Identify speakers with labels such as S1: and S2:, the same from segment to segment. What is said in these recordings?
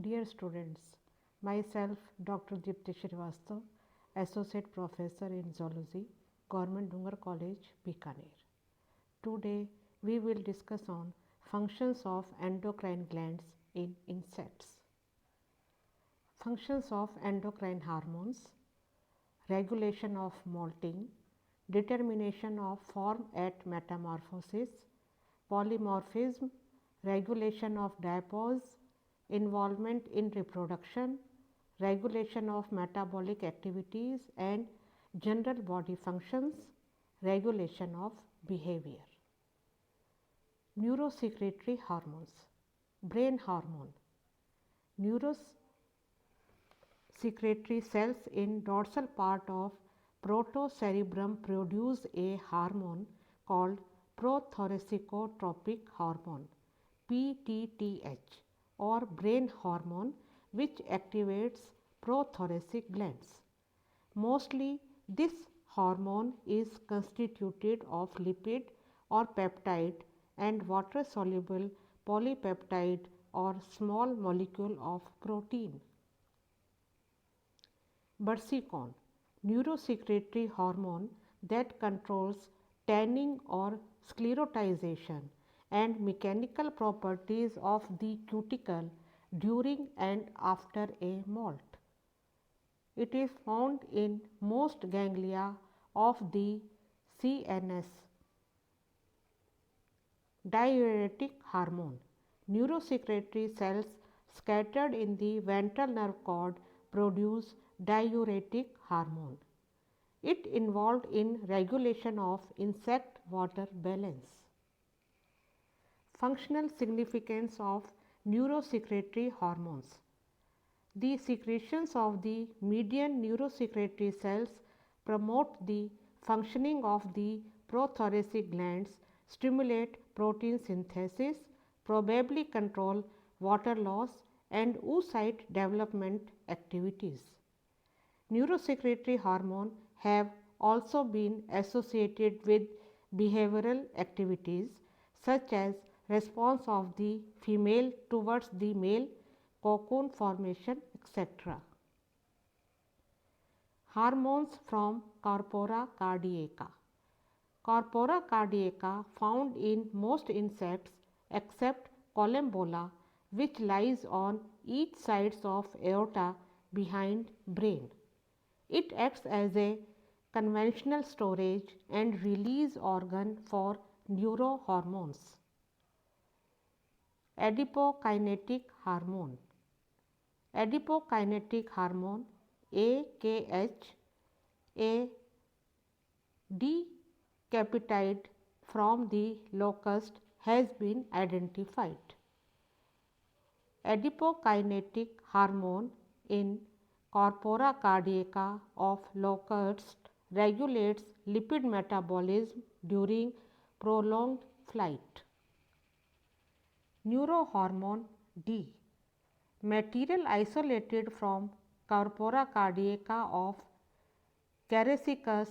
S1: Dear students, myself Dr. Dipti Shrivastava, Associate Professor in Zoology, Government Dungar College, Bikaner. Today we will discuss on functions of endocrine glands in insects. Functions of endocrine hormones: regulation of molting, determination of form at metamorphosis, polymorphism, regulation of diapause, involvement in reproduction, regulation of metabolic activities and general body functions, regulation of behavior. Neurosecretory hormones, brain hormone. Neurosecretory cells in dorsal part of protocerebrum produce a hormone called prothoracicotropic hormone PTTH or brain hormone, which activates prothoracic glands. Mostly this hormone is constituted of lipid or peptide and water soluble polypeptide or small molecule of protein. Bursicon, neurosecretory hormone that controls tanning or sclerotization and mechanical properties of the cuticle during and after a molt. It is found in most ganglia of the CNS. Diuretic hormone, neurosecretory cells scattered in the ventral nerve cord produce diuretic hormone. It involved in regulation of insect water balance. Functional significance of neurosecretory hormones. The secretions of the median neurosecretory cells promote the functioning of the prothoracic glands, stimulate protein synthesis, probably control water loss and oocyte development activities. Neurosecretory hormones have also been associated with behavioral activities such as response of the female towards the male, cocoon formation, etc. Hormones from Corpora cardiaca. Corpora cardiaca found in most insects except Collembola, which lies on each sides of aorta behind brain. It acts as a conventional storage and release organ for neurohormones. Adipokinetic hormone. Adipokinetic hormone AKH, a decapeptide from the locust, has been identified. Adipokinetic hormone in Corpora cardiaca of locust regulates lipid metabolism during prolonged flight. Neurohormone D, material isolated from Corpora cardiaca of Carassichus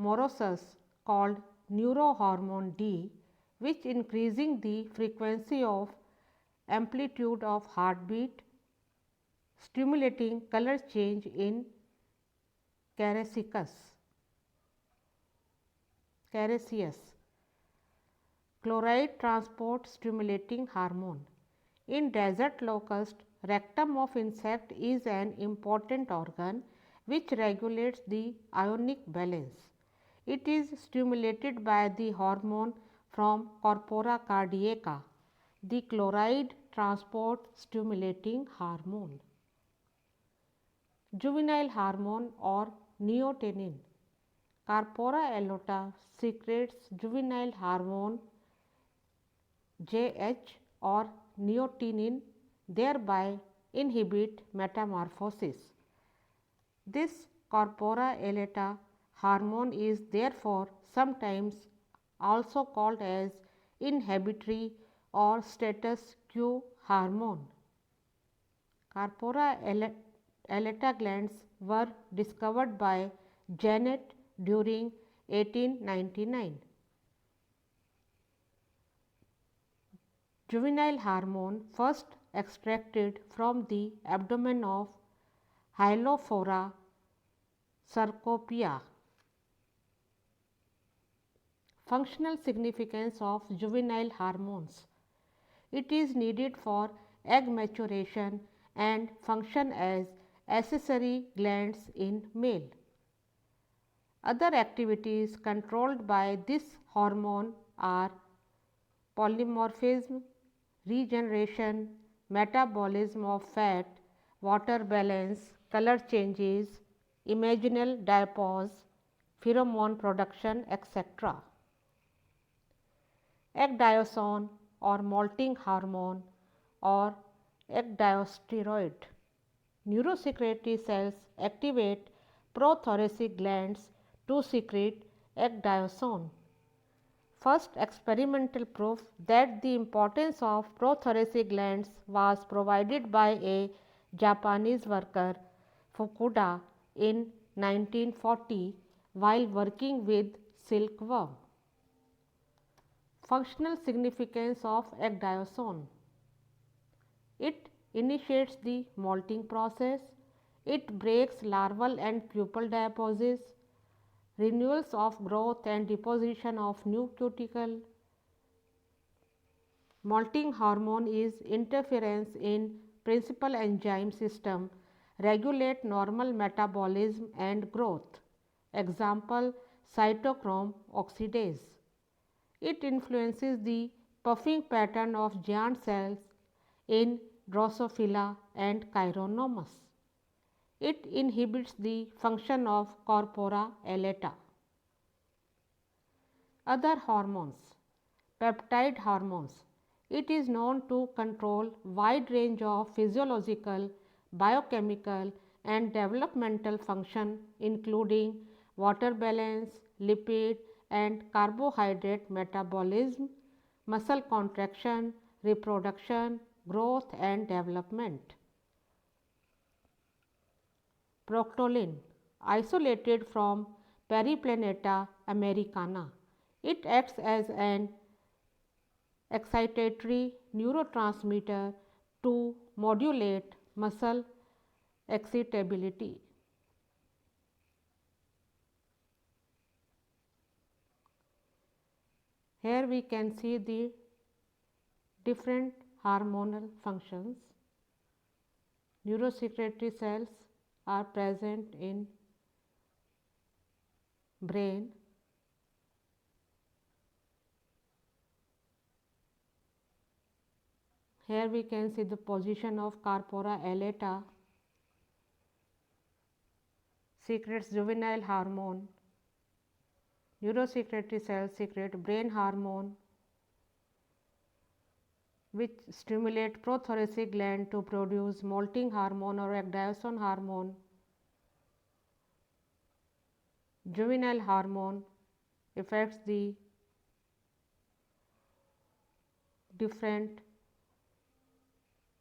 S1: morosus called neurohormone D, which increasing the frequency of amplitude of heartbeat, stimulating color change in Carassichus. Chloride transport stimulating hormone. In desert locust, rectum of insect is an important organ which regulates the ionic balance. It is stimulated by the hormone from Corpora cardiaca, the chloride transport stimulating hormone. Juvenile hormone or neotenin. Corpora alota secretes juvenile hormone JH or neotenin, thereby inhibit metamorphosis. This Corpora alata hormone is therefore sometimes also called as inhibitory or status quo hormone. Corpora alata glands were discovered by Janet during 1899. Juvenile hormone first extracted from the abdomen of Hylophora sarcopia. Functional significance of juvenile hormones. It is needed for egg maturation and function as accessory glands in male. Other activities controlled by this hormone are polymorphism, regeneration, metabolism of fat, water balance, color changes, imaginal diapause, pheromone production, etc. Ecdysone or molting hormone or ecdysteroid. Neurosecretory cells activate prothoracic glands to secrete ecdysone. First experimental proof that the importance of prothoracic glands was provided by a Japanese worker, Fukuda, in 1940 while working with silkworm. Functional significance of ecdysone. It initiates the molting process, it breaks larval and pupal diaposes, renewals of growth and deposition of new cuticle. Molting hormone is interference in principal enzyme system, regulate normal metabolism and growth. Example, cytochrome oxidase. It influences the puffing pattern of giant cells in Drosophila and Chironomus. It inhibits the function of corpora elata. Other hormones. Peptide hormones. It is known to control wide range of physiological, biochemical and developmental function including water balance, lipid and carbohydrate metabolism, muscle contraction, reproduction, growth and development. Proctolin, isolated from Periplaneta americana. It acts as an excitatory neurotransmitter to modulate muscle excitability. Here we can see the different hormonal functions. Neurosecretory cells are present in brain. Here we can see the position of corpora elata, secretes juvenile hormone. Neurosecretory cells secrete brain hormone which stimulate prothoracic gland to produce molting hormone or ecdysone hormone. Juvenile hormone affects the different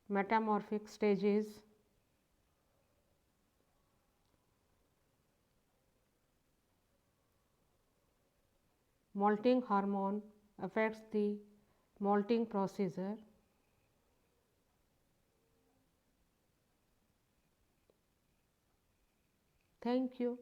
S1: metamorphic stages. Molting hormone affects the molting procedure. Thank you.